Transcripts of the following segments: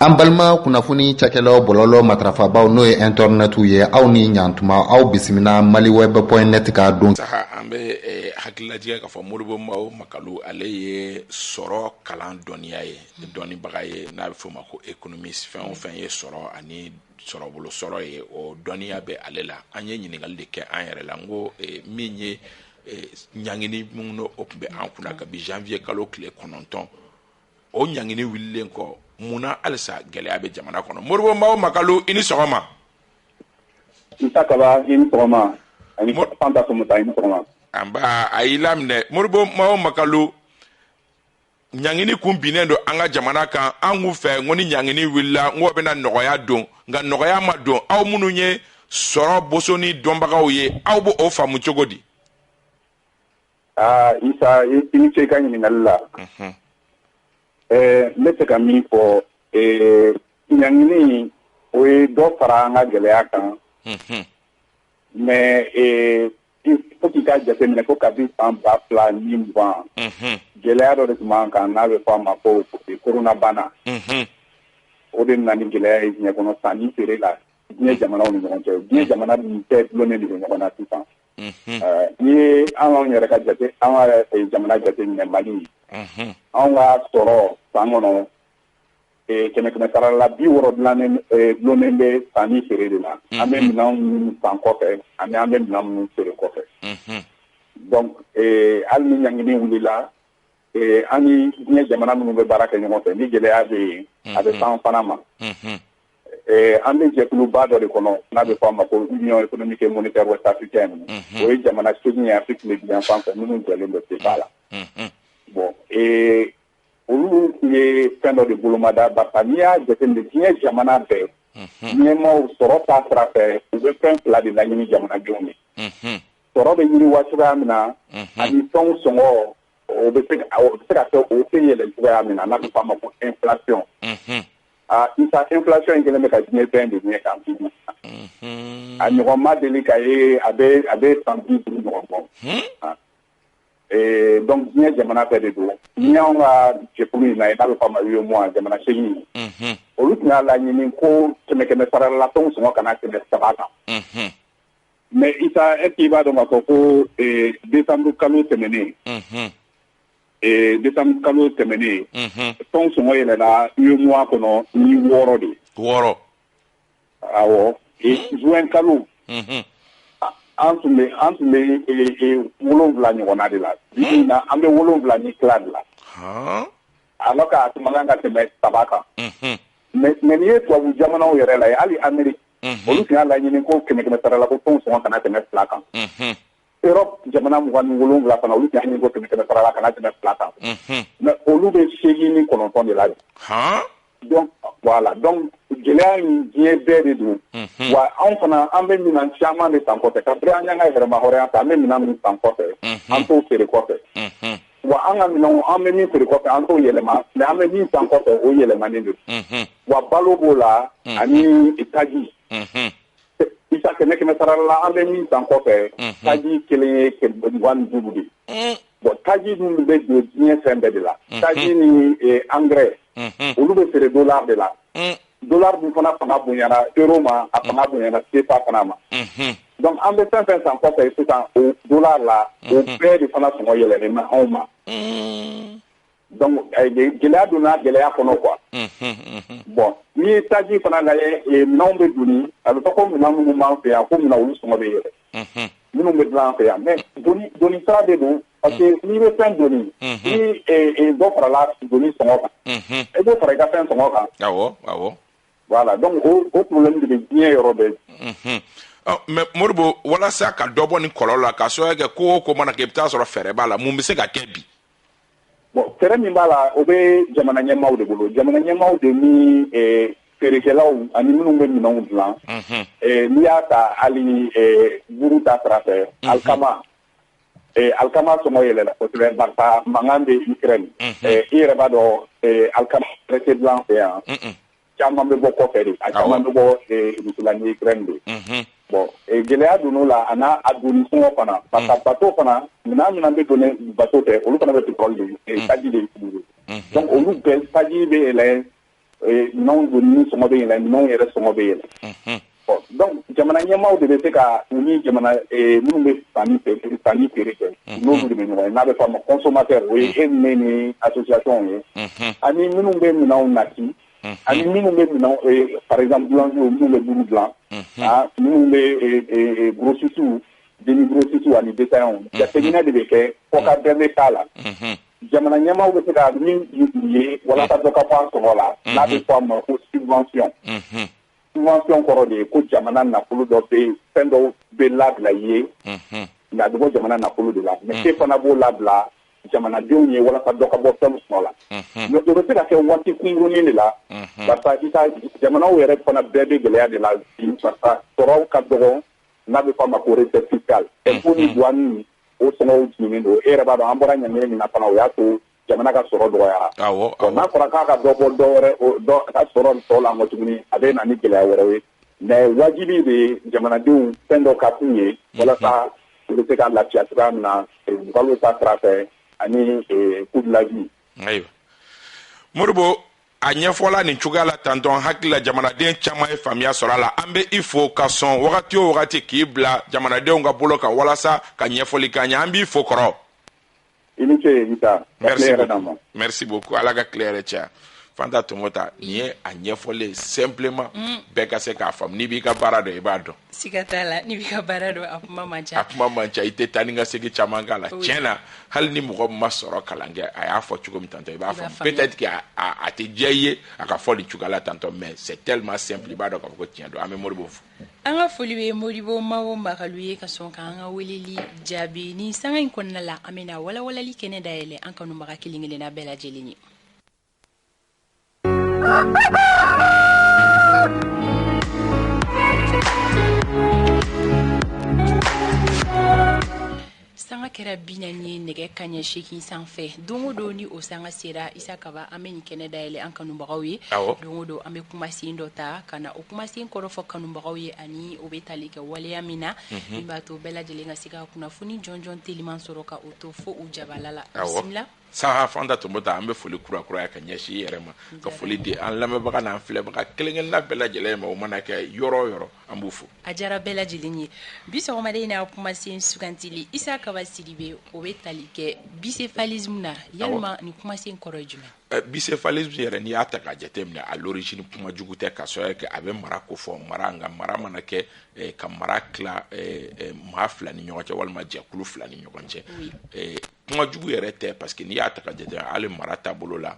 An balima kunnafoni cakɛlaw bɔlɔlɔ matrafabaw n'o ye internetu ye aw ni ɲantuma aw bisimila maliweb.net ka don saha an bɛ hakililajigɛ k'a fɔ Modibo Makalu ale ye sɔrɔ kalan dɔnniya ye dɔnnibaga ye n'a bɛ fɔ o ma ko économiste fɛn o fɛn ye sɔrɔ ani sɔrɔbolo sɔrɔ ye o dɔnniya bɛ ale la an ye ɲininkali de kɛ an yɛrɛ la n ko min ye ɲangini minnu o tun bɛ an kunna kabi janvier kalo tile 9 o ɲangini wililen kɔ munna halisa gɛlɛya bɛ jamana kɔnɔ Modibo Makalu i ni sɔgɔma Nta kaba i ni sɔgɔma ani Fanta Somuta i ni sɔgɔma an b'a a y'i laminɛ Modibo Makalu ɲangini kun binnen don an ka jamana kan an k'u fɛ n ko ni ɲangini wulila n ko bɛna nɔgɔya don nka nɔgɔya ma don aw minnu ye sɔrɔ boso ni dɔnbagaw ye aw b'o faamu cogo di Isa i ni ce ka ɲininkali la ne tɛ ka min fɔ ɲangini o ye dɔ fara an ka gɛlɛya kan mais fo k'i ka jateminɛ ko kabi san 2020 gɛlɛya dɔ de tun b'an kan n'a bɛ fɔ a ma ko corona bana o de nana ni gɛlɛya ye diɲɛ kɔnɔ sanni feere la diɲɛ jamanaw ni ɲɔgɔn cɛ diɲɛ jamana min tɛ dulonnen de bɛ ɲɔgɔn na sisan n'i ye an yɛrɛ ka jate an ka jamana jateminɛ Mali anw ka sɔrɔ san kɔnɔ kɛmɛ sara la 60 dulonnen bɛ sanni feere de la an bɛ minɛn minnu san kɔfɛ ani an bɛ minɛn minnu feere kɔfɛ donc hali ni ɲangini wulila an ni diɲɛ jamana minnu bɛ baara kɛ ɲɔgɔn fɛ ni gɛlɛya bɛ yen a bɛ s'an fana ma an bɛ jɛkuluba dɔ de kɔnɔ n'a bɛ fɔ a ma ko Union économique et monétaire ouest africaine o ye jamana 8 ye Afrique yan fan fɛ minnu jɔlen bɛ CEPA la bon olu ye fɛn dɔ de bolomada basa n'i y'a jateminɛ diɲɛ jamana bɛɛ ɲɛmaaw sɔrɔ ta sira fɛ u bɛ fɛn fila de laɲini jamanadenw ye sɔrɔ bɛ yiriwa cogoya min na ani fɛnw sɔngɔ o bɛ se ka kɛ o tɛ yɛlɛ cogoya min na n'a bɛ fɔ a ma ko inflation Isa inflation in kɛlen bɛ ka diɲɛ fɛn de ɲɛ kan bi a ɲɔgɔn ma deli ka ye a bɛ san 50 ɲɔgɔn bɔ donc diɲɛ jamana bɛɛ de don ni y'anw ka jɛkulu in na n'a bɛ fɔ a ma UEMOA jamana 8 olu tun y'a laɲini ko kɛmɛ sarala la fɛnw sɔngɔ kana tɛmɛ 3 kan mais Isa est-ce que i b'a dɔn k'a fɔ ko décembre kalo tɛmɛnen fɛnw sɔngɔ yɛlɛla UEMOA kɔnɔ ni 6 de 6 awɔ juin kalo an tun bɛ 7 ɲɔgɔnna de la bi na an bɛ 7 ni tila de la alors que a tun man kan ka tɛmɛ 3 kan mais n'i ye tubabu jamanaw yɛrɛ la hali Amérique olu tun y'a laɲini ko kɛmɛ sara la ko fɛnw sɔngɔ kana tɛmɛ 2 kan Europe jamana 27 fana olu tun y'a ɲini ko kɛmɛ sara la kana tɛmɛ 2 kan mais olu bɛ 8 ni 9 de la donc voilà donc gɛlɛya in diɲɛ bɛɛ de don wa anw fana an bɛ minɛn caman de san kɔfɛ ka bɛɛ an y'an ka yɛrɛma hɔrɔnya ta an bɛ minɛn min san kɔfɛ an t'o feere kɔfɛ wa an ka minɛnw an bɛ min feere kɔfɛ an t'o yɛlɛma mais an bɛ min san kɔfɛ o yɛlɛmanen de don wa balo b'o la ani taji Isa kɛmɛ sara la an bɛ min san kɔfɛ taji kelen ye 25 de bon taji dun bɛ don diɲɛ fɛn bɛɛ de la taji ni engrais olu bɛ feere dollar de la dollar dun fana bonyana euro ma a fanga bonyana CFA fana ma donc an bɛ fɛn fɛn san kɔfɛ sisan o dollar la o bɛɛ de fana sɔngɔ yɛlɛlen bɛ anw ma donc gɛlɛya donna gɛlɛya kɔnɔ quoi bon n'i ye taji fana lajɛ minɛnw bɛ doni a bɛ fɔ ko minɛn minnu b'an fɛ yan ko minɛn olu sɔngɔ bɛ yɛlɛ minnu bɛ dilan an fɛ yan mais doni sira de don parce que n'i bɛ fɛn doni ni dɔ farala doni sɔngɔ kan i b'o fara i ka fɛn sɔngɔ kan awɔ voilà donc o problème de bɛ diɲɛ yɔrɔ bɛɛ mais Modibo walasa ka dɔ bɔ nin kɔlɔlɔ la ka sababu kɛ ko o ko mana kɛ i bɛ taa sɔrɔ fɛɛrɛ b'a la mun bɛ se ka kɛ bi bon fɛɛrɛ min b'a la o bɛ jamana ɲɛmaaw de bolo jamana ɲɛmaaw de ni feerekɛlaw ani minnu bɛ minɛnw dilan n'i y'a ta hali buru ta sira fɛ alikama sɔngɔ yɛlɛla kosɛbɛ barisa mankan bɛ Ukraine i yɛrɛ b'a dɔn alikama yɛrɛ tɛ dilan fɛ yan caman bɛ bɔ kɔfɛ de a caman bɛ bɔ Rusula ni Ukraine de bon gɛlɛya donn'o la a n'a donni sɔngɔ fana parce que bateau fana minɛn bɛ donner bateau tɛ olu fana bɛ pétrole de taji de utiliser donc olu bɛɛ taji bɛ yɛlɛ minɛnw don ni sɔngɔ bɛ yɛlɛ minɛnw yɛrɛ sɔngɔ bɛ yɛlɛ donc jamana ɲɛmaaw de bɛ se ka u ni jamana minnu bɛ sanni feere kɛ n'olu de bɛ ɲɔgɔn ye n'a bɛ fɔ a ma consommateur o ye e ni association ye ani minnu bɛ minɛnw nati ani minnu bɛ minɛnw par exemple boulangerie minnu bɛ buru dilan minnu bɛ grossistes demi grossistes ani détaillants jateminɛ de bɛ kɛ fɔ ka bɛɛ bɛ k'a la jamana ɲɛmaaw bɛ se ka min ye walasa dɔ ka bɔ a sɔngɔ la n'a bɛ fɔ a ma ko subvention subvention kɔrɔ de ye ko jamana nafolo dɔ bɛ yen fɛn dɔw bɛ labila i ye nka a bɛ bɔ jamana nafolo de la mais e fana b'o labila jamanadenw ye walasa dɔ ka bɔ fɛn sɔngɔ la mais o bɛ se ka kɛ waati kunkurunin de la parce que jamanaw yɛrɛ fana bɛɛ bɛ gɛlɛya de la bi parce que sɔrɔw ka dɔgɔ n'a bɛ fɔ a ma ko recette fiscale impôt ni douane o sɔngɔw jiginnen don e yɛrɛ b'a dɔn an bɔra ɲamina min na fana o y'a to jamana ka sɔrɔ dɔgɔyara n'a fɔra k'a ka dɔ bɔ dɔ ka sɔrɔ tɔ la nkɔ tuguni a bɛ na ni gɛlɛya wɛrɛw ye mais wajibi de jamanadenw fɛn dɔ ka k'u ye walasa u bɛ se ka lafiya cogoya min na balo ta sira fɛ ani coût de la vie. Ayiwa Modibo a ɲɛfɔla nin cogoya la tantɔn hakili la jamanaden caman ye faamuya sɔrɔ a la an bɛ i fo ka sɔn wagati o wagati k'i bila jamanadenw ka bolo kan walasa ka ɲɛfɔli k'an ye an b'i fo kɔrɔ. I ni ce Ita. Merci beaucoup ala ka tile yɛrɛ caya Fanta Tomota nin ye a ɲɛfɔlen simplement bɛɛ ka se k'a faamu n'i b'i ka baara dɔn i b'a dɔn. Siga t'a la n'i b'i ka baara dɔn a kuma man ca. A kuma man ca i tɛ taa ni ka segin caman k'a la tiɲɛ na hali ni mɔgɔ ma sɔrɔ kalan kɛ a y'a fɔ cogo min tantɔ i b'a faamu peut-être que a tɛ diya i ye a ka fɔ nin cogoya la tantɔ mais c'est tellement simple i b'a dɔn k'a fɔ ko tiɲɛ don an bɛ Modibo fo. An ka foli bɛ Modibo Mawo Magalu ye ka sɔn k'an ka weleli jaabi ni sanga in kɔnɔna la an bɛna walawalali kɛnɛ dayɛlɛ an kanubaga kelen-kelenna bɛɛ lajɛlen ye. Sanga kɛra 40 nɛgɛ kaɲɛ 8 sanfɛ don o don ni o sanga sera Isa Kaba an bɛ nin kɛnɛ dayɛlɛ an kanubagaw ye don o don an bɛ kumasen dɔ ta ka na o kumasen kɔrɔfɔ kanubagaw ye ani o bɛ tali kɛ waleya min na min b'a to bɛɛ lajɛlen ka se ka kunnafoni jɔnjɔn teliman sɔrɔ ka o to fo u jabala la bisimila. Saha Fanta Tomota an bɛ foli kura ka ɲɛsin i yɛrɛ ma ka foli di an lamɛnbaga n'an filɛbaga kelen-kelenna bɛɛ lajɛlen ma o mana kɛ yɔrɔ o yɔrɔ an b'u fo. A diyara bɛɛ lajɛlen ye bi sɔgɔmaden n'a kumasen sugantili Isa Kaba Sidibe o bɛ tali kɛ bicéphalisme na yalima ni kumasen kɔrɔ ye jumɛn? Bicéphalisme yɛrɛ n'i y'a ta k'a jateminɛ à l'origine kuma jugu tɛ ka sɔrɔ kɛ a bɛ mara ko fɔ mara nka mara mana kɛ ka mara tila maa fila ni ɲɔgɔn cɛ walima jɛkulu fila ni ɲɔgɔn cɛ kuma jugu yɛrɛ tɛ parce que n'i y'a ta ka jateminɛ hali mara taabolo la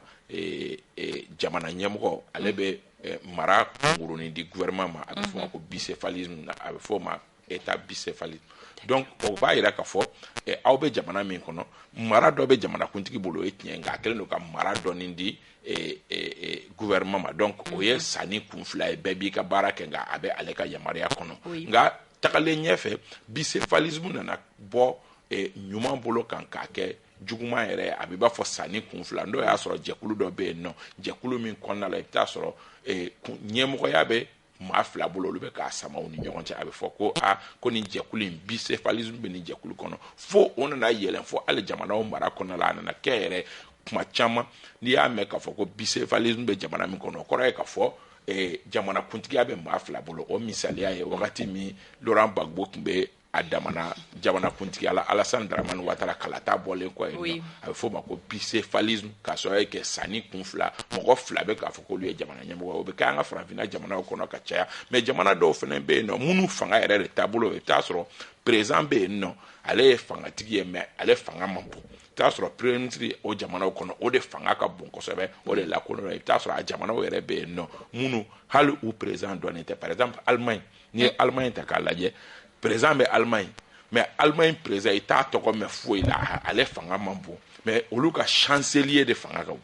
jamana ɲɛmɔgɔ ale bɛ mara kunkurunin di gouvernement ma a bɛ fɔ o ma ko bicéphalisme a bɛ fɔ o ma état bicéphalique donc o b'a yira k'a fɔ aw bɛ jamana min kɔnɔ mara dɔ bɛ jamanakuntigi bolo o ye tiɲɛ nka a kɛlen don ka mara dɔɔni di gouvernement ma donc o ye sanni kun fila ye bɛɛ b'i ka baara kɛ nka a bɛ ale ka yamaruya kɔnɔ nka tagalen ɲɛfɛ bicéphalisme nana bɔ ɲuman bolo kan k'a kɛ juguman yɛrɛ a bɛ b'a fɔ sanni kun fila n'o y'a sɔrɔ jɛkulu dɔ bɛ yen nɔ jɛkulu min kɔnɔna la i bɛ taa sɔrɔ ɲɛmɔgɔya bɛ maa fila bolo olu bɛ k'a sama u ni ɲɔgɔn cɛ a bɛ fɔ ko ko nin jɛkulu in bicéphalisme bɛ nin jɛkulu kɔnɔ fo o nana yɛlɛn fo hali jamanaw mara kɔnɔna la a nana kɛ yɛrɛ kuma caman n'i y'a mɛn k'a fɔ ko bicéphalisme bɛ jamana min kɔnɔ o kɔrɔ ye k'a fɔ jamanakuntigiya bɛ maa fila bolo o misaliya ye wagati min Laurent Gbagbo tun bɛ a damana jamanakuntigiya la Alassane Dramane Ouattara kalata bɔlen kɔ yen a bɛ fɔ o ma ko bicéphalisme k'a sɔrɔ kɛ sanni kun fila mɔgɔ fila bɛ k'a fɔ k'olu ye jamana ɲɛmɔgɔ o bɛ kɛ an ka farafinna jamanaw kɔnɔ ka caya mais jamana dɔw fana bɛ yen nɔ minnu fanga yɛrɛ de taabolo i bɛ taa sɔrɔ président bɛ yen nɔ ale ye fangatigi ye mais ale fanga man bon i bɛ taa sɔrɔ premier ministre o jamanaw kɔnɔ o de fanga ka bon kosɛbɛ o de lakodɔn i bɛ taa sɔrɔ a jamanaw yɛrɛ bɛ yen nɔ minnu hali u président dɔnnen tɛ par exemple Allemagne n'i ye Allemagne ta k'a lajɛ président bɛ Allemagne mais Allemagne président i t'a tɔgɔ mɛn foyi la ale fanga man bon mais olu ka chancelier de fanga ka bon.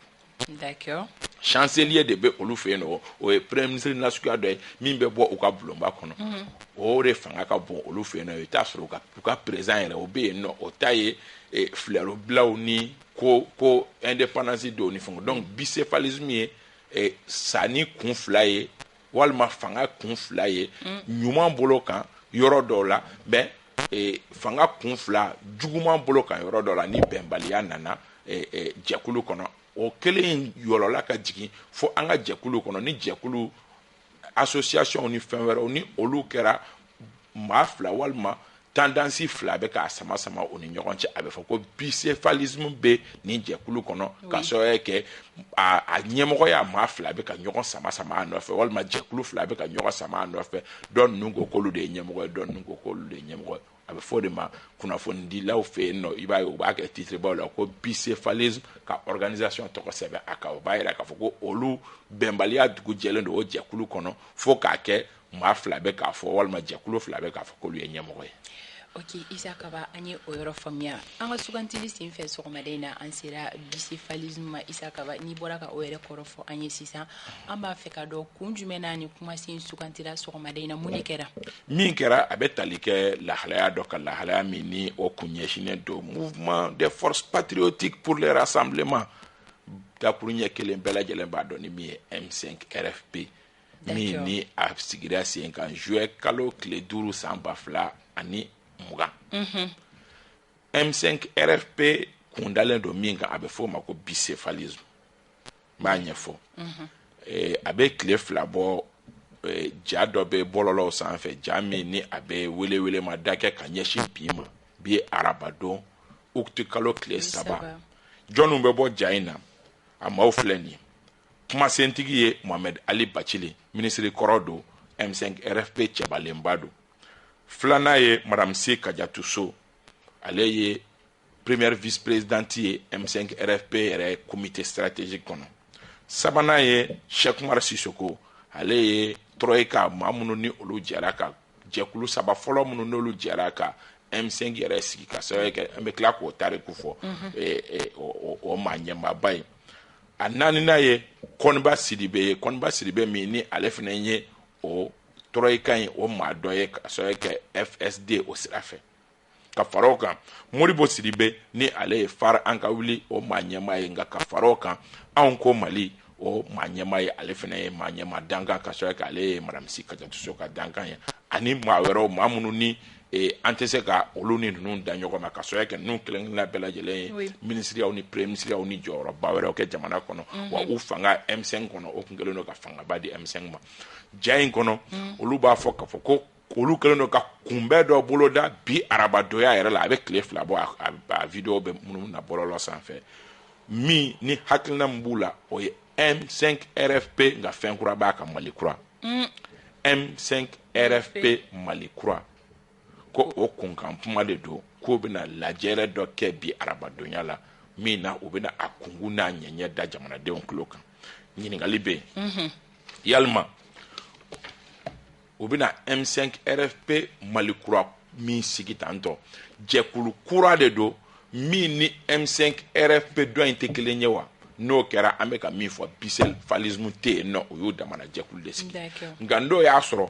D'accord. Chancelier de bɛ olu fɛ yen nɔ o ye premier ministre nasuguya dɔ ye min bɛ bɔ u ka bulonba kɔnɔ o de fanga ka bon olu fɛ yen nɔ i bɛ taa sɔrɔ u ka président yɛrɛ o bɛ yen nɔ o ta ye filɛrobilaw ni ko indépendance dɔw ni fɛnw donc bicéphalisme ye sanni kun fila ye walima fanga kun fila ye ɲuman bolo kan yɔrɔ dɔw la mais fanga kun fila juguman bolo kan yɔrɔ dɔw la ni bɛnbaliya nana jɛkulu kɔnɔ o kelen yolola ka jigin fo an ka jɛkulu kɔnɔ ni jɛkulu association ni fɛn wɛrɛw ni olu kɛra maa fila walima tendance fila bɛ k'a sama sama o ni ɲɔgɔn cɛ a bɛ fɔ ko bicéphalisme bɛ nin jɛkulu kɔnɔ ka sɔrɔ kɛ a ɲɛmɔgɔya maa fila bɛ ka ɲɔgɔn sama sama a nɔfɛ walima jɛkulu fila bɛ ka ɲɔgɔn sama a nɔfɛ dɔ ninnu ko k'olu de ye ɲɛmɔgɔ ye dɔ ninnu ko k'olu de ye ɲɛmɔgɔ ye a bɛ fɔ de ma kunnafonidilaw fɛ yen nɔ i b'a ye u b'a kɛ titre baw la ko bicéphalisme ka organisation tɔgɔ sɛbɛn a kan o b'a yira k'a fɔ ko olu bɛnbaliya dugu jɛlen don o jɛkulu kɔnɔ fo k'a kɛ maa fila bɛ k'a fɔ walima jɛkulu fila bɛ k'a fɔ k'olu ye ɲɛmɔgɔ ye. Ok, Isa Kaba, an ye o yɔrɔ faamuya. An ka sugantili sen fɛ sɔgɔmada in na an sera bicéphalisme ma. Isa Kaba, n'i bɔra ka o yɛrɛ kɔrɔ fɔ an ye sisan, an b'a fɛ ka dɔn kun jumɛn na ni kumasen sugantila sɔgɔmada in na mun de kɛra? Min kɛra a bɛ tali kɛ lahalaya dɔ ka lahalaya min ni o kun ɲɛsinnen don mouvement des forces patriotiques pour le rassemblement dakuru ɲɛ kelen bɛɛ lajɛlen b'a dɔn ni min ye M5 RFP min ni a sigira sen kan juillet kalo tile 5 san 2020 M5 RFP kundalen don min kan a bɛ fɔ o ma ko bicéphalisme b'a ɲɛfɔ a bɛ tile 2 bɔ ja dɔ bɛ bɔlɔlɔw sanfɛ ja min ni a bɛ wele ma da kɛ ka ɲɛsin bi ma bi arabadon uti kalo tile 3 jɔnniw bɛ bɔ ja in na a maaw filɛ nin ye kumasentigi ye Mohamed Ali Bacili ministre kɔrɔ don M5 RFP cɛbalenba don filanan ye Madame C Kadiatou Sow ale ye première vice-présidente ye M5 RFP yɛrɛ comité stratégique kɔnɔ sabanan ye Cheikh Oumar Sissoko ale ye troika maa minnu ni olu jɛra ka jɛkulu saba fɔlɔ minnu n'olu jɛra ka M5 yɛrɛ sigi ka sababu kɛ an bɛ tila k'o tariku fɔ o maa ɲɛmaaba ye a naaninan ye Koniba Sidibe min ni ale fana ye o troika in o maa dɔ ye ka sababu kɛ FSD o sira fɛ ka fara o kan Modibo Sidibe ni ale ye fara an ka wuli o maa ɲɛmaa ye nka ka fara o kan anw ko Mali o maa ɲɛmaa ye ale fana ye maa ɲɛmaa dankan ka sɔrɔ k'ale ye Madame C Kadiatou Sow ka dankan ye ani maa wɛrɛw maa minnu ni an tɛ se ka olu ni ninnu da ɲɔgɔn ma ka sɔrɔ kɛ ninnu kelen-kelenna bɛɛ lajɛlen ye ministeriyaw ni premier ministeriyaw ni jɔyɔrɔba wɛrɛw kɛ jamana kɔnɔ wa u fanga M5 kɔnɔ o kun kɛlen don ka fangaba di M5 ma ja in kɔnɔ olu b'a fɔ k'a fɔ ko olu kɛlen don ka kunbɛn dɔ boloda bi arabadoya yɛrɛ la a bɛ tile 2 bɔ a video bɛ minnu na bɔlɔlɔ sanfɛ min ni hakilina min b'u la o ye M5 RFP nka fɛn kura b'a ka Mali kura M5 RFP Mali kura ko o kunkan kuma de don k'o bɛna lajɛrɛ dɔ kɛ bi arabadonya la min na o bɛna a kungun n'a ɲɛɲɛ da jamanadenw tulo kan ɲininkali bɛ yen yalima o bɛna M5 RFP Mali kura min sigi tantɔ jɛkulu kura de don min ni M5 RFP dɔ in tɛ kelen ye wa n'o kɛra an bɛ ka min fɔ bicéphalisme tɛ yen nɔ o y'o damana jɛkulu de sigi nka n'o y'a sɔrɔ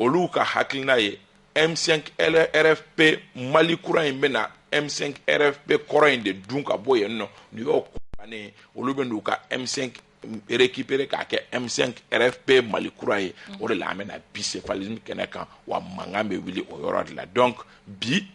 olu ka hakilina ye M5 RFP Mali kura in bɛna M5 RFP kɔrɔ in de dun ka bɔ yen nɔ ni y'o kɔrɔbannen olu bɛ n'u ka M5 récupérer k'a kɛ M5 RFP Mali kura ye o de la an bɛna bicéphalisme kɛnɛ kan wa mankan bɛ wuli o yɔrɔ de la donc bi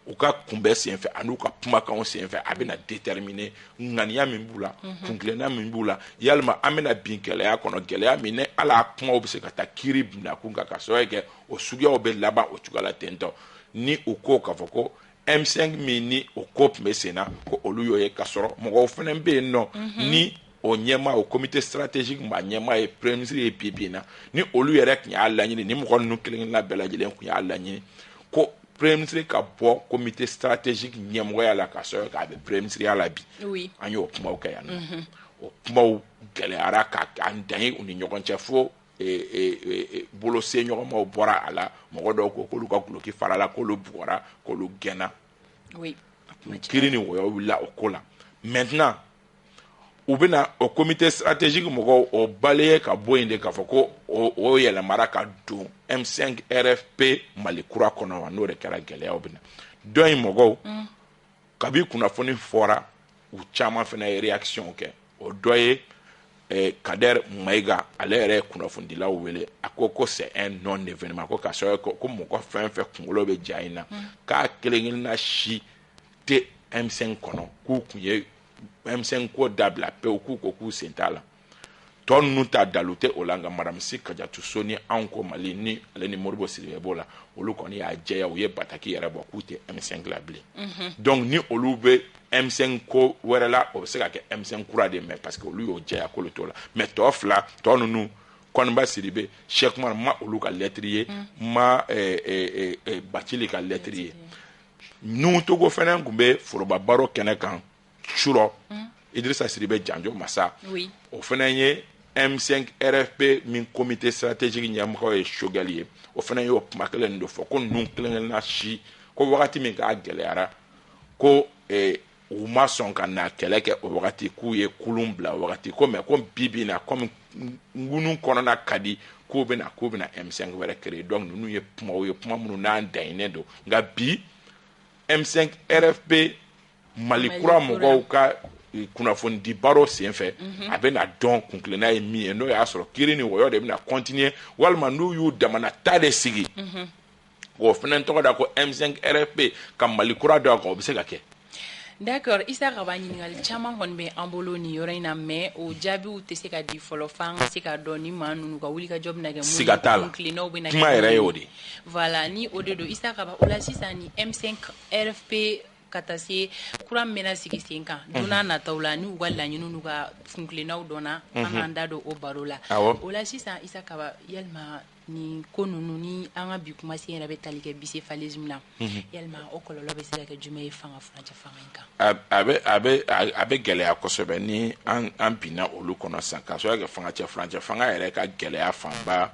u ka kunbɛn senfɛ an'u ka kumakanw senfɛ a bɛna déterminer ŋaniya min b'u la kuntilenna min b'u la yalima an bɛna bin gɛlɛya kɔnɔ gɛlɛya min ne ala kumaw bɛ se ka taa kiiri bila kun kan ka sababu kɛ o suguyaw bɛ laban o cogoya la tentɔ ni u ko k'a fɔ ko M5 min ni o ko tun bɛ sen na ko olu y'o ye ka sɔrɔ mɔgɔw fana bɛ yen nɔ ni o ɲɛmaa o comité stratégique maa ɲɛmaa ye premier ministre ye bi na ni olu yɛrɛ tun y'a laɲini ni mɔgɔ ninnu kelen-kelenna bɛɛ lajɛlen tun y'a laɲini ko premier ministre ka bɔ comité stratégique ɲɛmɔgɔya la ka sɔrɔ k'a bɛ premier ministre la bi an y'o kumaw kɛ yan nɔ o kumaw gɛlɛyara k'an dan ye u ni ɲɔgɔn cɛ fo bolo se ɲɔgɔnmaw bɔra a la mɔgɔ dɔw ko k'olu ka guloki fara la k'olu bugɔra k'olu gɛnna kiri ni wɔyɔ wulila o ko la maintenant u bɛna o comité stratégique mɔgɔw o balaye ka bɔ yen de k'a fɔ ko o yɛlɛmara ka don M5 RFP Mali kura kɔnɔ wa n'o de kɛra gɛlɛyaw bɛna dɔ in mɔgɔw kabi kunnafoni fɔra u caman fana ye réaction kɛ o dɔ ye Kader Maïga ale yɛrɛ ye kunnafonidilaw wele a ko c'est un non événement ko ka sɔrɔ ko mɔgɔ fɛn fɛn kunkolo bɛ ja in na k'a kelen-kelenna si tɛ M5 kɔnɔ k'u kun ye M5 ko dabila pe ku ko ku sentala ton nu ta dalute olanga madame Sikaja Tusoni anko Mali ni ale ni Modibo Sidibé bola olu koni ya jeya u ye bataki yɛrɛ bɔ k'u tɛ M5 la bilen donc ni olu bɛ M5 ko wɛrɛ la o bɛ se ka kɛ M5 kura de mais parce que olu y'o jeya kolo to la mais tɔ fila tɔ ninnu Koniba Sidibé Cheikh Oumar ma olu ka lettre ye ma Bathily ka lettre ye nu togo fɛnɛ kun bɛ foroba baro kɛnɛ kan surɔ Idrissa Sidibé Janjo Massa o fɛnɛ ye M5 RFP min comité stratégique ɲɛmɔgɔ ye Choguel ye o fɛnɛ y'o kuma kelen do fɔ ko ninnu kelen-kelenna si ko wagati min k'a gɛlɛyara ko u ma sɔn ka na kɛlɛ kɛ o wagati k'u ye kulun bila wagati ko mais ko bibi na comme ngunu kɔnɔna ka di k'u bɛna M5 wɛrɛ créer donc ninnu ye kuma minnu n'an dayinnen do nka bi M5 RFP Mali kura mɔgɔw ka kunnafoni di baro senfɛ a bɛ na dɔn kunkilenna ye min ye n'o y'a sɔrɔ kiri ni wɔyɔ de bɛna continuer walima n'u y'u damana ta de sigi o fɛnɛ tɔgɔ da ko M5 RFP ka Mali kura dɔ kan o bɛ se ka kɛ. D'accord, Issa ka ba ɲininkali caman kɔni bɛ an bolo nin yɔrɔ in na mais o jaabiw tɛ se ka di fɔlɔ f'an ka se ka dɔn ni maa ninnu ka wuli ka jɔ bɛna kɛ mun ye kunkilennaw bɛna kɛ kuma yɛrɛ ye o de voilà ni o de don Issa ka ba o la sisan ni M5 RFP ka taa se kura min bɛna sigi sen kan don n'a nataw la ni u ka laɲiniw n'u ka kunkilennaw dɔnna an k'an da don o baro la o la sisan Issa ka ba yalima ni ko ninnu ni an ka bi kumasen yɛrɛ bɛ tali kɛ bicéphalisme na yalima o kɔlɔlɔ bɛ se ka kɛ jumɛn ye fanga furancɛ fanga in kan a bɛ gɛlɛya kosɛbɛ ni an binna olu kɔnɔ sisan k'a sɔrɔ kɛ fangacɛ furancɛ fanga yɛrɛ ka gɛlɛya fanba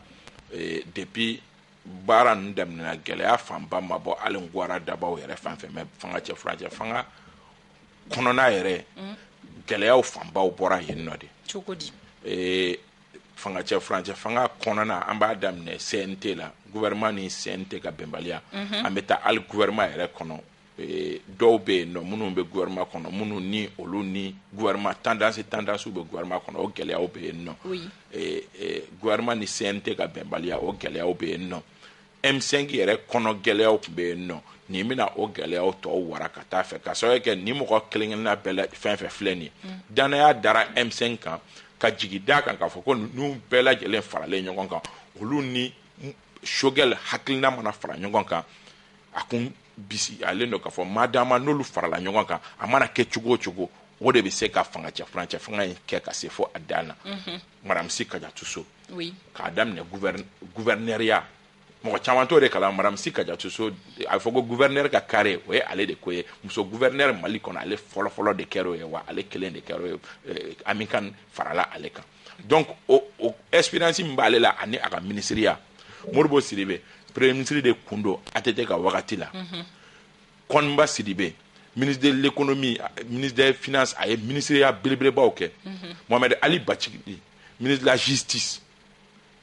depuis baara ninnu daminɛna gɛlɛya fanba ma bɔ hali Gwara Dabaw yɛrɛ fan fɛ mais fangacɛ furancɛ fanga kɔnɔna yɛrɛ gɛlɛyaw fanbaw bɔra yen nɔ de cogo di fangacɛ furancɛ fanga kɔnɔna an b'a daminɛ CNT la gouvernement ni CNT ka bɛnbaliya an bɛ taa hali gouvernement yɛrɛ kɔnɔ dɔw bɛ yen nɔ minnu bɛ gouvernement kɔnɔ minnu ni olu ni gouvernement tendance bɛ gouvernement kɔnɔ o gɛlɛyaw bɛ yen nɔ gouvernement ni CNT ka bɛnbaliya o gɛlɛyaw bɛ yen nɔ M5 yɛrɛ kɔnɔ gɛlɛyaw tun bɛ yen nɔ nin bɛna o gɛlɛyaw tɔw wara ka taa fɛ ka sababu kɛ ni mɔgɔ kelen-kelenna bɛɛ fɛn fɛn filɛ nin ye danaya dara M5 kan ka jigi da kan k'a fɔ ko ninnu bɛɛ lajɛlen faralen ɲɔgɔn kan olu ni Choguel hakilina mana fara ɲɔgɔn kan a kun bisiyalen don k'a fɔ madama n'olu farala ɲɔgɔn kan a mana kɛ cogo o cogo o de bɛ se ka fangacɛ furancɛ fanga in kɛ ka se fo a dan na Madame Sikaja Tuso k'a daminɛ gouverneur mɔgɔ caman t'o de kalan Madame Sikaja Tuso a fɔ ko gouverneur ka carré o ye ale de ko ye muso gouverneur Mali kɔnɔ ale fɔlɔ de kɛra o ye wa ale kelen de kɛra o ye Amikan farala ale kan donc o expérience min b'ale la ani a ka ministeriya Modibo Sidibé premier ministre de kun don ATT ka wagati la Koniba Sidibé ministre de l'économie ministre des finances a ye ministeriya belebelebaw kɛ Mohamed Ali Bathily ministre de la justice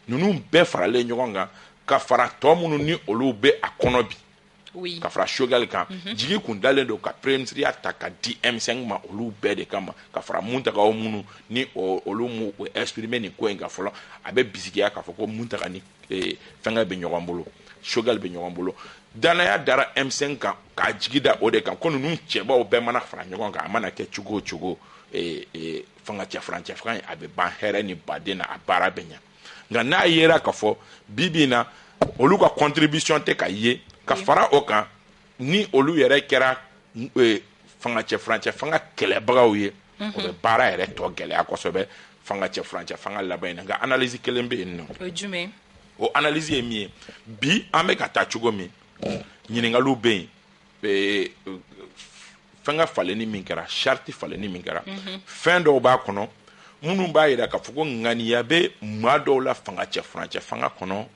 ninnu bɛɛ faralen ɲɔgɔn kan ka fara tɔ minnu ni olu bɛ a kɔnɔ bi ka fara Choguel kan jigi kun dalen don ka premier ministeriya ta ka di M5 ma olu bɛɛ de kama ka fara Muntaka minnu ni olu mu exprimer nin ko in ka fɔlɔ a bɛ bisikiya k'a fɔ ko Muntaka ni fɛngɛ bɛ ɲɔgɔn bolo Choguel bɛ ɲɔgɔn bolo danaya dara M5 kan k'a jigi da o de kan ko ninnu cɛbaw bɛɛ mana fara ɲɔgɔn kan a mana kɛ cogo o cogo fangacɛ furancɛ fanga a bɛ ban hɛrɛ ni baden na a baara bɛ ɲa nka n'a yera k'a fɔ bibi na olu ka contribution tɛ ka ye ka fara o kan ni olu yɛrɛ kɛra fangacɛ furancɛ fanga kɛlɛbagaw ye o bɛ baara yɛrɛ tɔ gɛlɛya kosɛbɛ fangacɛ furancɛ fanga laban in na nka analyse kelen bɛ yen nɔ o analyse ye min ye bi an bɛ ka taa cogo min ɲininkaliw bɛ yen fɛngɛ falenni min kɛra charte falenni min kɛra fɛn dɔw b'a kɔnɔ minnu b'a jira k'a fɔ ko ŋaniya bɛ maa dɔw la fangacɛ furancɛ fanga kɔnɔ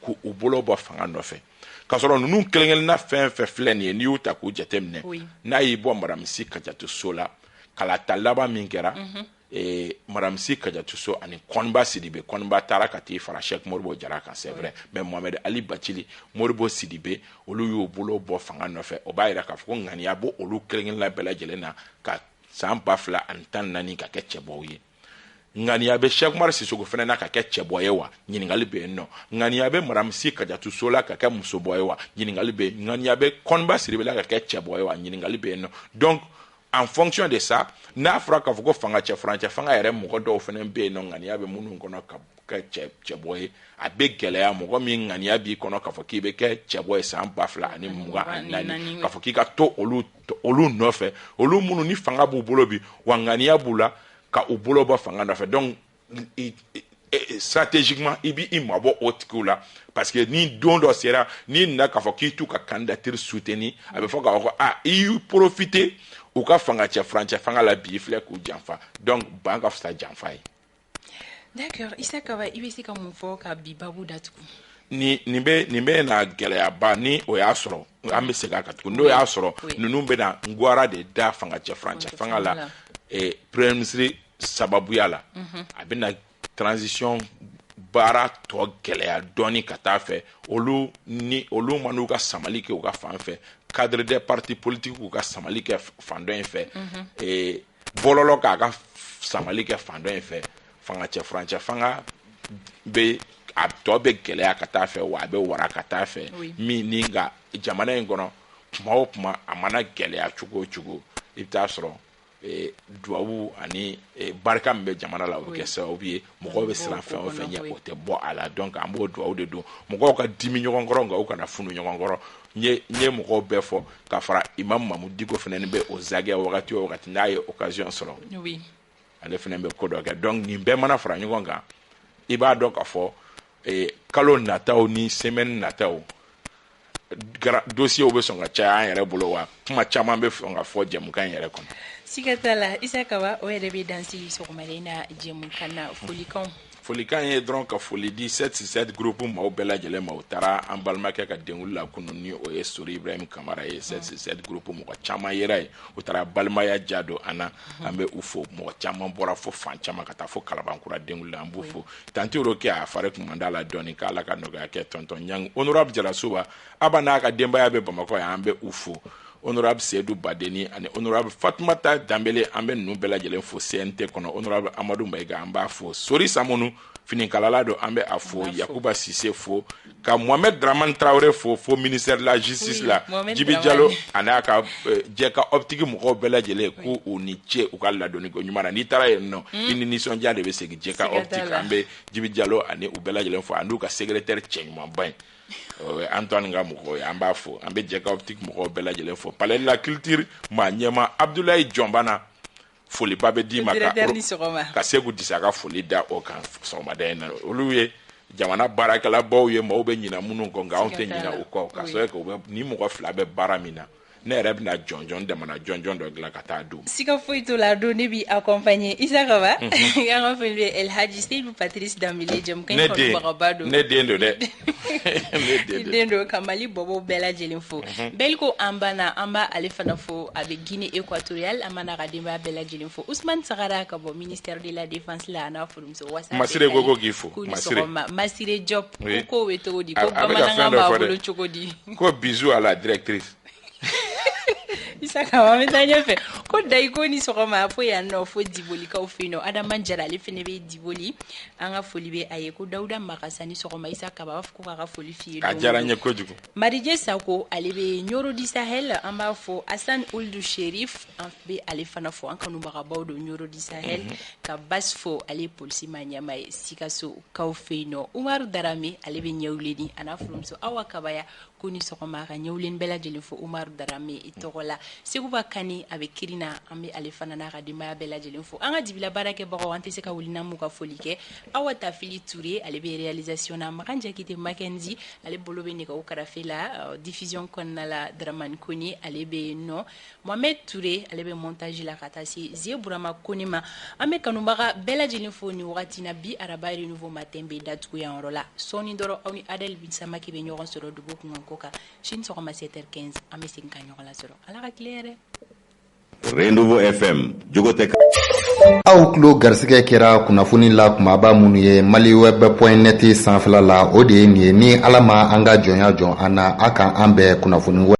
k'u bolo bɔ fanga nɔfɛ k'a sɔrɔ ninnu kelen-kelenna fɛn fɛn filɛ nin ye n'i y'u ta k'u jateminɛ n'a y'i bɔ Madame Sikaja Tuso la kalata laban min kɛra Madame Sikaja Tuso ani Koniba Sidibé Koniba taara ka t'i fara Cheikh Modibo Jara kan c'est vrai mais Mohamed Ali Bathily Modibo Sidibé olu y'u bolo bɔ fanga nɔfɛ o b'a jira k'a fɔ ko ŋaniya bɔ olu kelen-kelenna bɛɛ lajɛlen na ka san 2014 ka kɛ cɛbɔw ye ŋaniya bɛ Cheikh Oumar Sissoko fana na ka kɛ cɛbɔ ye wa ɲininkali bɛ yen nɔ ŋaniya bɛ Madame Sikaja Tuso la ka kɛ musobɔ ye wa ɲininkali bɛ yen ŋaniya bɛ Koniba Sidibé la ka kɛ cɛbɔ ye wa ɲininkali bɛ yen nɔ donc en fonction de ça n'a fɔra k'a fɔ ko fanga cɛ furancɛ fanga yɛrɛ mɔgɔ dɔw fana bɛ yen nɔ ŋaniya bɛ minnu kɔnɔ ka kɛ cɛbɔ ye a bɛ gɛlɛya mɔgɔ min ŋaniya b'i kɔnɔ k'a fɔ k'i bɛ kɛ cɛbɔ ye san 2024 k'a fɔ k'i ka to olu nɔfɛ olu minnu ni fanga b'u bolo bi wa ŋaniya b'u la ka u bolo bɔ fanga nɔfɛ donc stratégiquement i b'i mabɔ o tigiw la parce que ni don dɔ sera ni nana k'a fɔ k'i t'u ka candidature soutenir a bɛ fɔ k'a fɔ ko i y'u profiter u ka fanga cɛ furancɛ fanga la bi filɛ k'u janfa donc ban ka fisa janfa ye. D'accord, Issa Kaba i bɛ se ka mun fɔ ka bi babu datugu. Nin bɛ na gɛlɛyaba ni o y'a sɔrɔ an bɛ segin a kan tugun n'o y'a sɔrɔ ninnu bɛ na ngwara de da fanga cɛ furancɛ fanga la premier ministre sababuya la a bɛ na transition baara tɔ gɛlɛya dɔɔni ka taa fɛ olu ma n'u ka samali kɛ u ka fan fɛ cadre des partis politiques u ka samali kɛ fan dɔ in fɛ bɔlɔlɔ k'a ka samali kɛ fan dɔ in fɛ fanga cɛ furancɛ fanga bɛ a tɔ bɛ gɛlɛya ka taa fɛ wa a bɛ wara ka taa fɛ min ni nka jamana in kɔnɔ kuma o kuma a mana gɛlɛya cogo o cogo i bɛ taa sɔrɔ duwawu ani barika min bɛ jamana la o bɛ kɛ sababu ye mɔgɔw bɛ siran fɛn o fɛn ɲɛ o tɛ bɔ a la donc an b'o duwawu de don mɔgɔw ka dimi ɲɔgɔn kɔrɔ nka u kana funu ɲɔgɔn kɔrɔ n ye mɔgɔw bɛɛ fɔ ka fara Imam Mamu Diko fana bɛ o zagiya wagati o wagati n'a ye occasion sɔrɔ ale fana bɛ ko dɔ kɛ donc nin bɛɛ mana fara ɲɔgɔn kan i b'a dɔn k'a fɔ kalo nataw ni semaine nataw dossier bɛ sɔn ka caya an yɛrɛ bolo wa kuma caman bɛ sɔn ka fɔ jɛmukan yɛrɛ kɔnɔ. Siga t'a la Issa Kaba o yɛrɛ bɛ dansigi sɔgɔmada in na jɛmukan na folikan ye dɔrɔn ka foli di 767 groupe maaw bɛɛ lajɛlen ma o taara an balimakɛ ka denguli la kunun ni o ye Sori Ibrahim Kamara ye 767 groupe mɔgɔ caman yera ye o taara balimaya ja don an na an bɛ u fo mɔgɔ caman bɔra fo fan caman ka taa fo Kalabankura denguli la an b'u fo tanti ro kɛ a fari kumanda la dɔɔni k'Ala ka nɔgɔya kɛ tonton Nyang honorable Jalasuba aba n'a ka denbaya bɛ Bamakɔ yan an bɛ u fo honorable Seydou Badeni ani honorable Fatoumata Dambele an bɛ ninnu bɛɛ lajɛlen fo CNT kɔnɔ honorable Amadou Maiga an b'a fo Sori Samunu finikalala do an bɛ a fo Yakuba Sise fo ka Mohamed Draman Traoré fo ministère de la justice la Djibi Diallo ani a ka jɛka optique mɔgɔw bɛɛ lajɛlen ko u ni ce u ka ladonni ko ɲuman na n'i taara yen nɔ i ni nisɔndiya de bɛ segin jɛka optique an bɛ Djibi Diallo ani u bɛɛ lajɛlen fo ani u ka secrétaire cɛɲumanba in Antoine nga mɔgɔw ye an b'a fo an bɛ jɛka optique mɔgɔw bɛɛ lajɛlen fo palais de la culture maa ɲɛma Abdoulaye Jɔnbana foliba bɛ d'i ma ka Segu Disa ka foli da o kan sɔgɔmada in na olu ye jamana baarakɛlabaw ye maaw bɛ ɲina minnu kɔ nka anw tɛ ɲina u kɔ ka sɔrɔ kɛ ni mɔgɔ fila bɛ baara min na ne yɛrɛ bɛna jɔnjɔn damana jɔnjɔn dɔ dilan ka taa don siga foyi t'o la don ne b'i accompagner Issa Kaba an ka foli bɛ El Hadji Seydou Patrice Dambele jɛmukan in kɔnɔbagaba don ne den don dɛ ne den don ka Mali bɔbɔw bɛɛ lajɛlen fo Beliko an banna an b'a ale fana fo a bɛ Guinée équatoriale an b'a ka denbaya bɛɛ lajɛlen fo Ousmane Sagara ka bɔ ministère de la défense la a n'a furumuso wasa Masire ko k'i fo Masire Diop ko bɛ cogo di ko bamanankan b'a bolo cogo di ko bisous à la directrice Issa Kaba an bɛ taa ɲɛfɛ ko dayi ko ni sɔgɔma fo yan nɔ fo Dibolikaw fɛ yen nɔ Adama Jara ale fɛnɛ bɛ Diboli an ka foli bɛ a ye ko Dawuda Makasa ni sɔgɔma Issa Kaba b'a fɔ ko k'a ka foli f'i ye. A diyara n ye kojugu. Marijɛ Sako ale bɛ Ɲorodi Sahel an b'a fɔ Hassan Ould Sherif an bɛ ale fana fɔ an kanubagabaw don Ɲorodi Sahel ka Bas fo ale ye polisi maa ɲɛma ye Sikaso kaw fɛ yen nɔ Umaru Darame ale bɛ Ɲɛwuleni a n'a furumuso Awa Kabaya ko ni sɔgɔma ka Ɲɛwuleni bɛɛ lajɛlen fo Umaru Darame i tɔgɔ la Seguba Kani a bɛ Kirina an bɛ ale fana n'a ka denbaya bɛɛ lajɛlen fo an ka dibila baarakɛbagaw an tɛ se ka wuli n'an m'u ka foli kɛ Awa Tafili Ture ale bɛ réalisation na Makan Jakite Mackenzie ale bolo bɛ nɛgɛw karafe la diffusion kɔnɔna la Dramani Kone ale bɛ yen nɔ Mohamed Ture ale bɛ montage la ka taa se Zie Burama Kone ma an bɛ kanubaga bɛɛ lajɛlen fo ni wagati na bi araba renouveau matin bɛ datugu yan yɔrɔ la sɔɔni dɔrɔn aw ni Adel Binsamaki bɛ ɲɔgɔn sɔrɔ dugu kunkan ko kan sini sɔgɔma 7h15 an bɛ segin ka ɲɔgɔn lasɔrɔ ala ka tile yɛrɛ Renouveau FM Jogotek aw tulo garisɛgɛ kɛra kunnafoni la kumaba minnu ye maliweb.net sanfɛla la o de ye nin ye ni ala ma an ka jɔnya jɔn an na a kan an bɛɛ kunnafoni